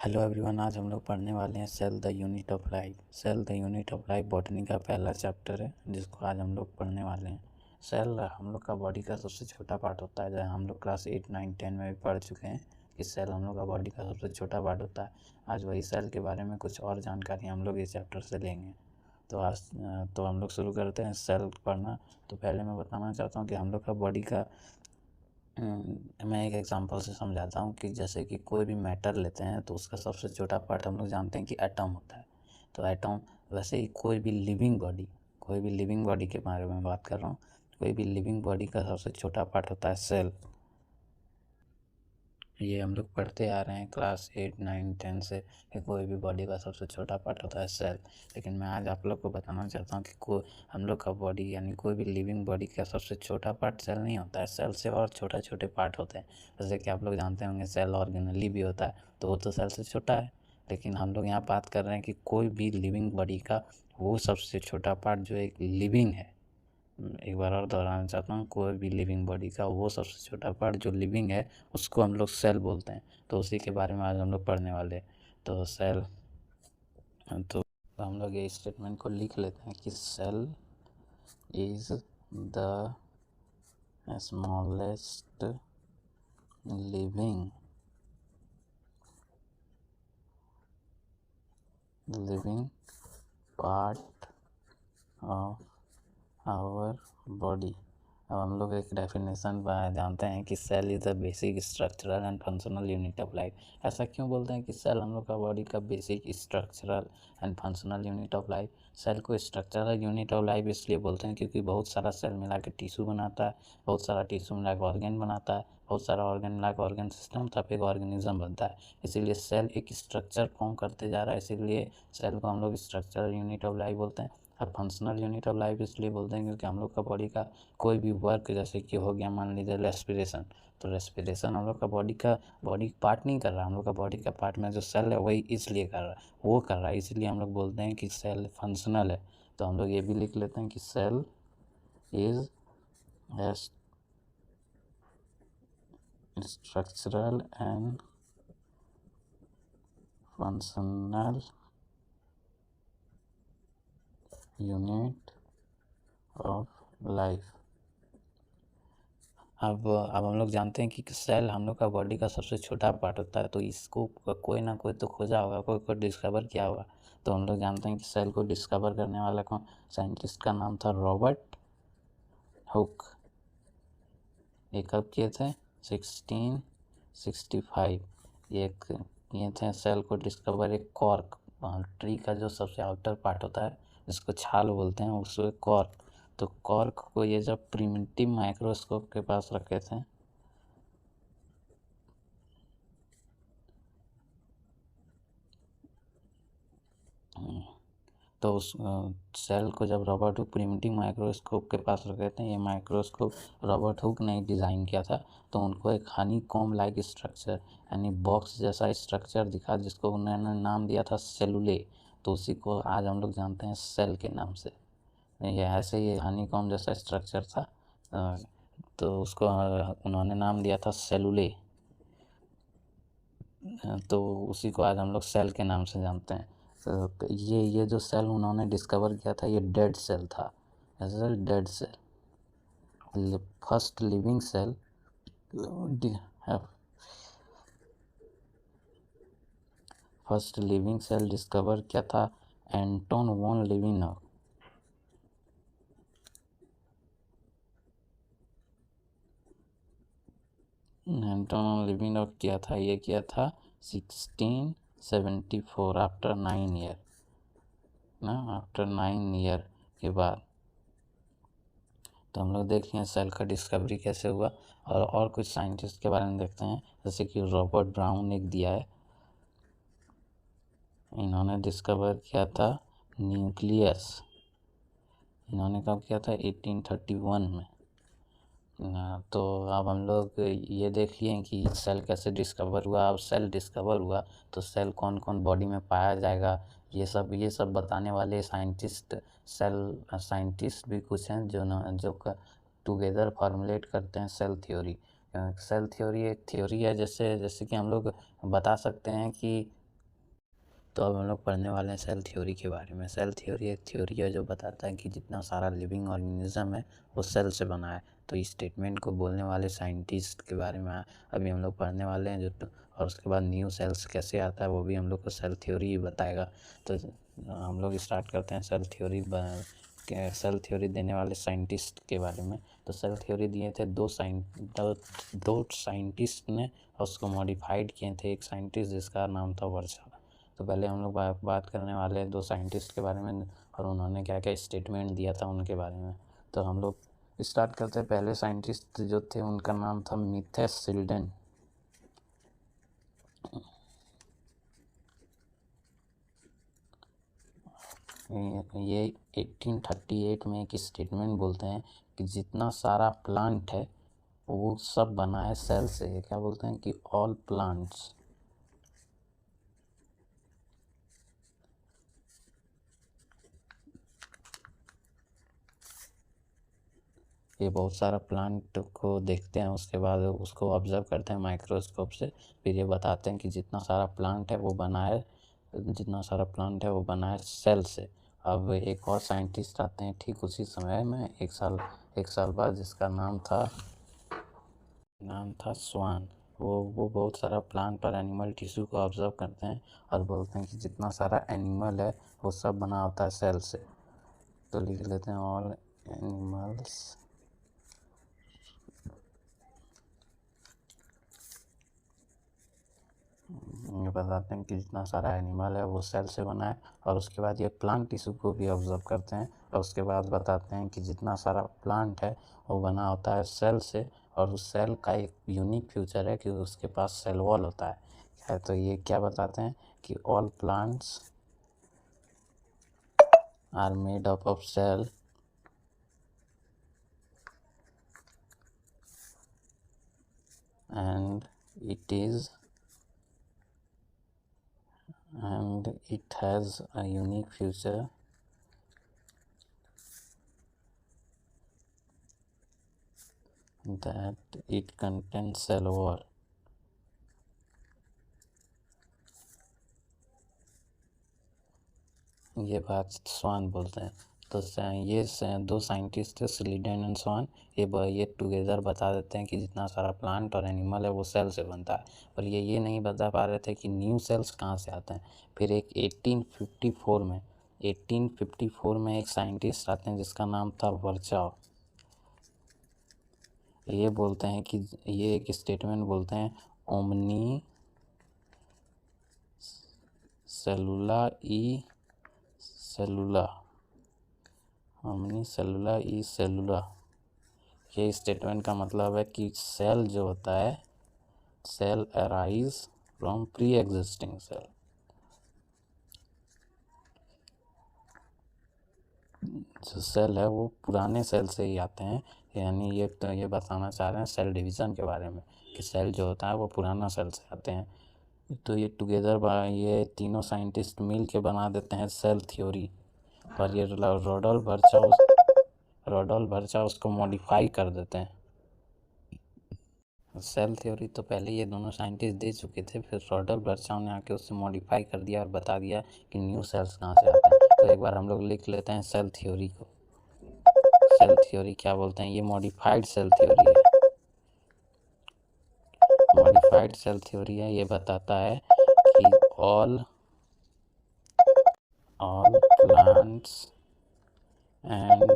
Hello everyone, आज हम लोग पढ़ने वाले हैं cell the unit of life. Cell the unit of life botany का पहला चैप्टर है जिसको आज हम लोग पढ़ने वाले हैं। सेल हम लोग का बॉडी का सबसे छोटा पार्ट होता है। जहाँ हम लोग क्लास 8, 9, 10 में भी पढ़ चुके हैं कि सेल हम लोग का बॉडी का सबसे छोटा पार्ट होता है। आज वही सेल के बारे में कुछ और जानकारी हम लोग इस चैप्टर से लेंगे। तो आज तो हम लोग शुरू करते हैं सेल पढ़ना। तो पहले मैं बताना चाहता हूँ कि हम लोग का बॉडी का मैं एक एग्जांपल से समझाता हूँ कि जैसे कि कोई भी मैटर लेते हैं तो उसका सबसे छोटा पार्ट हम लोग जानते हैं कि एटम होता है। तो एटम, वैसे ही कोई भी लिविंग बॉडी के बारे में बात कर रहा हूँ। कोई भी लिविंग बॉडी का सबसे छोटा पार्ट होता है सेल। ये हम लोग पढ़ते आ रहे हैं क्लास 8, 9, 10 से कि कोई भी बॉडी का सबसे छोटा पार्ट होता है सेल। लेकिन मैं आज आप लोग को बताना चाहता हूँ कि हम लोग का बॉडी यानी कोई भी लिविंग बॉडी का सबसे छोटा पार्ट सेल नहीं होता है। सेल से और छोटे छोटे पार्ट होते हैं। जैसे कि आप लोग जानते होंगे सेल ऑर्गेनली भी होता है, तो वो तो सेल से छोटा है। लेकिन हम लोग यहाँ बात कर रहे हैं कि कोई भी लिविंग बॉडी का वो सबसे छोटा पार्ट जो एक लिविंग है। एक बार और दोहराना चाहता हूँ, कोई भी लिविंग बॉडी का वो सबसे छोटा पार्ट जो लिविंग है उसको हम लोग सेल बोलते हैं। तो उसी के बारे में आज हम लोग पढ़ने वाले हैं। तो सेल, तो हम लोग ये स्टेटमेंट को लिख लेते हैं कि cell is the smallest living part of our body. अब हम लोग एक डेफिनेशन जानते हैं कि cell is the basic structural and functional unit of life. ऐसा क्यों बोलते हैं कि सेल हम लोग का बॉडी का basic structural and functional unit of life. Cell को स्ट्रक्चरल यूनिट ऑफ लाइफ इसलिए बोलते हैं क्योंकि बहुत सारा सेल मिला के टिश्यू बनाता है, बहुत सारा टिश्यू मिला के ऑर्गेन बनाता है, बहुत सारा ऑर्गेन मिला के ऑर्गेन सिस्टम तब एक ऑर्गेनिज्म बनता है। इसीलिए सेल एक स्ट्रक्चर फॉर्म करते जा रहा है, इसीलिए सेल को हम लोग स्ट्रक्चरल यूनिट ऑफ लाइफ बोलते हैं। अब फंक्शनल यूनिट ऑफ लाइफ इसलिए बोलते हैं क्योंकि हम लोग का बॉडी का कोई भी वर्क, जैसे कि हो गया मान लीजिए रेस्पिरेशन, तो रेस्पिरेशन हम लोग का बॉडी पार्ट नहीं कर रहा। हम लोग का बॉडी का पार्ट में जो सेल है वही इसलिए कर रहा है, वो कर रहा है, इसलिए हम लोग बोलते हैं कि सेल फंक्शनल है। तो हम लोग ये भी लिख लेते हैं कि cell is structural and functional unit of life. अब हम लोग जानते हैं कि सेल हम लोग का बॉडी का सबसे छोटा पार्ट होता है। तो इसको कोई ना कोई तो खोजा होगा, कोई डिस्कवर किया होगा। तो हम लोग जानते हैं कि सेल को डिस्कवर करने वाला कौन साइंटिस्ट का नाम था रॉबर्ट हुक। ये कब किए थे? 1665। ये थे सेल को डिस्कवर। एक कॉर्क, ट्री का जो सबसे आउटर पार्ट होता है जिसको छाल बोलते हैं, उसको कॉर्क। तो कॉर्क को ये जब प्रिमिटिव माइक्रोस्कोप के पास रखे थे, तो उस सेल को जब रॉबर्ट हुक प्रिमिटिव माइक्रोस्कोप के पास रखे थे, ये माइक्रोस्कोप रॉबर्ट हुक ने डिज़ाइन किया था। तो उनको एक हनी कॉम लाइक स्ट्रक्चर यानी बॉक्स जैसा स्ट्रक्चर दिखा जिसको उन्होंने नाम दिया था सेलुले। तो उसी को आज हम लोग जानते हैं सेल के नाम से। ये ऐसे ही हनी कॉम जैसा स्ट्रक्चर था, तो उसको उन्होंने नाम दिया था सेलुले। तो उसी को आज हम लोग सेल के नाम से जानते हैं। तो ये जो सेल उन्होंने डिस्कवर किया था ये डेड सेल था, dead cell. First living cell discover किया था Anton von Leeuwenhoek. Anton Leeuwenhoek किया था, ये किया था 1674 आफ्टर 9 ईयर आफ्टर 9 ईयर के बाद। तो हम लोग देखें सेल का डिस्कवरी कैसे हुआ। और कुछ साइंटिस्ट के बारे में देखते हैं, जैसे कि रॉबर्ट ब्राउन एक दिया है। इन्होंने डिस्कवर किया था न्यूक्लियस। इन्होंने कब किया था? 1831 में। तो अब हम लोग ये देख लिए कि सेल कैसे डिस्कवर हुआ। अब सेल डिस्कवर हुआ तो सेल कौन कौन बॉडी में पाया जाएगा, ये सब बताने वाले साइंटिस्ट भी कुछ हैं जो टुगेदर फॉर्मुलेट करते हैं सेल थ्योरी। सेल थ्योरी एक थ्योरी है, जैसे कि हम लोग बता सकते हैं कि तो अब हम लोग पढ़ने वाले हैं सेल थ्योरी के बारे में। सेल थ्योरी एक थ्योरी है जो बताता है कि जितना सारा लिविंग ऑर्गेनिज्म है वो सेल से बना है। तो इस स्टेटमेंट को बोलने वाले साइंटिस्ट के बारे में अभी हम लोग पढ़ने वाले हैं और उसके बाद न्यू सेल्स कैसे आता है वो भी हम लोग को सेल थ्योरी ही बताएगा। तो हम लोग स्टार्ट करते हैं सेल थ्योरी देने वाले साइंटिस्ट के बारे में। तो सेल थ्योरी दिए थे दो साइंटिस्ट ने, और उसको मॉडिफाइड किए थे एक साइंटिस्ट जिसका नाम था वर्चा। तो पहले हम लोग बात करने वाले हैं दो साइंटिस्ट के बारे में और उन्होंने क्या क्या स्टेटमेंट दिया था उनके बारे में। तो हम लोग स्टार्ट करते हैं। पहले साइंटिस्ट जो थे उनका नाम था मिथेस सिल्डन। ये 1838 में एक स्टेटमेंट बोलते हैं कि जितना सारा प्लांट है वो सब बना है सेल से। ये क्या बोलते हैं कि ऑल प्लांट्स ये बहुत सारा प्लांट को देखते हैं, उसके बाद उसको ऑब्जर्व करते हैं माइक्रोस्कोप से, फिर ये बताते हैं कि जितना सारा प्लांट है वो बना है सेल से। अब एक और साइंटिस्ट आते हैं ठीक उसी समय में एक साल बाद, जिसका नाम था स्वान। वो बहुत सारा प्लांट और एनिमल टिश्यू को ऑब्जर्व करते हैं और बोलते हैं कि जितना सारा एनिमल है वो सब बना होता है सेल से। तो लिख लेते हैं ऑल एनिमल्स ये बताते हैं कि जितना सारा एनिमल है वो सेल से बना है। और उसके बाद ये प्लांट टिश्यू को भी ऑब्जर्व करते हैं और उसके बाद बताते हैं कि जितना सारा प्लांट है वो बना होता है सेल से। और उस सेल का एक यूनिक फीचर है कि उसके पास सेल वॉल होता है। तो ये क्या बताते हैं कि all plants are made up of cell and it has a unique feature that it contains cell wall. ये बात स्वान बोलते हैं। तो ये दो साइंटिस्ट थे स्लीडन एंड स्वान। ये टुगेदर बता देते हैं कि जितना सारा प्लांट और एनिमल है वो सेल से बनता है। पर ये नहीं बता पा रहे थे कि न्यू सेल्स कहाँ से आते हैं। फिर एक 1854 में एक साइंटिस्ट आते हैं जिसका नाम था वर्चाव। ये बोलते हैं कि ये एक स्टेटमेंट बोलते हैं ओमनी सेलुला ई सेलुला। ये स्टेटमेंट का मतलब है कि सेल जो होता है cell arise from pre existing cell. जो सेल है वो पुराने सेल से ही आते हैं। यानी ये बताना चाह रहे हैं सेल डिवीज़न के बारे में कि सेल जो होता है वो पुराना सेल से आते हैं। तो ये टुगेदर ये तीनों साइंटिस्ट मिल के बना देते हैं सेल थ्योरी। और ये रोडोल्फ वर्चा उसको मॉडिफाई कर देते हैं। सेल थ्योरी तो पहले ये दोनों साइंटिस्ट दे चुके थे, फिर रोडोल्फ वर्चा ने आके उससे मॉडिफाई कर दिया और बता दिया कि न्यू सेल्स कहाँ से आते हैं। तो एक बार हम लोग लिख लेते हैं सेल थ्योरी को। सेल थ्योरी क्या बोलते हैं, ये मॉडिफाइड सेल थ्योरी है। मॉडिफाइड सेल थ्योरी है, ये बताता है कि all plants and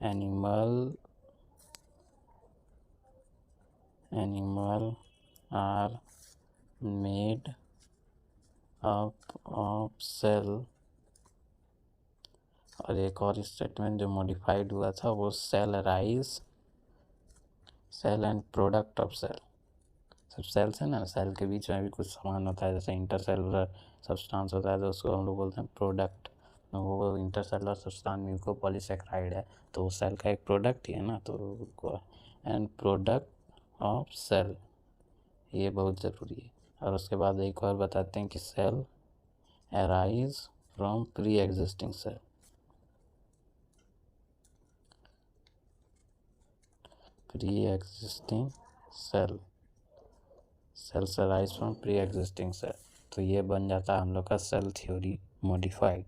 animal are made up of cell. और एक और स्टेटमेंट जो मॉडिफाइड हुआ था वो cell end product of cell. सब सेल्स है ना, सेल के बीच में भी कुछ सामान होता है, जैसे इंटरसेलुलर सब्सटेंस होता है तो उसको हम लोग बोलते हैं प्रोडक्ट। वो इंटरसेलुलर सब्सटेंस म्यूकोपॉलीसेकेराइड है तो वो सेल का एक प्रोडक्ट ही है ना। तो एंड प्रोडक्ट ऑफ सेल ये बहुत ज़रूरी है। और उसके बाद एक और बताते हैं कि cell arise from pre existing cell. Cells arise from pre-existing cell. तो ये बन जाता है हम लोग का सेल थ्योरी मॉडिफाइड।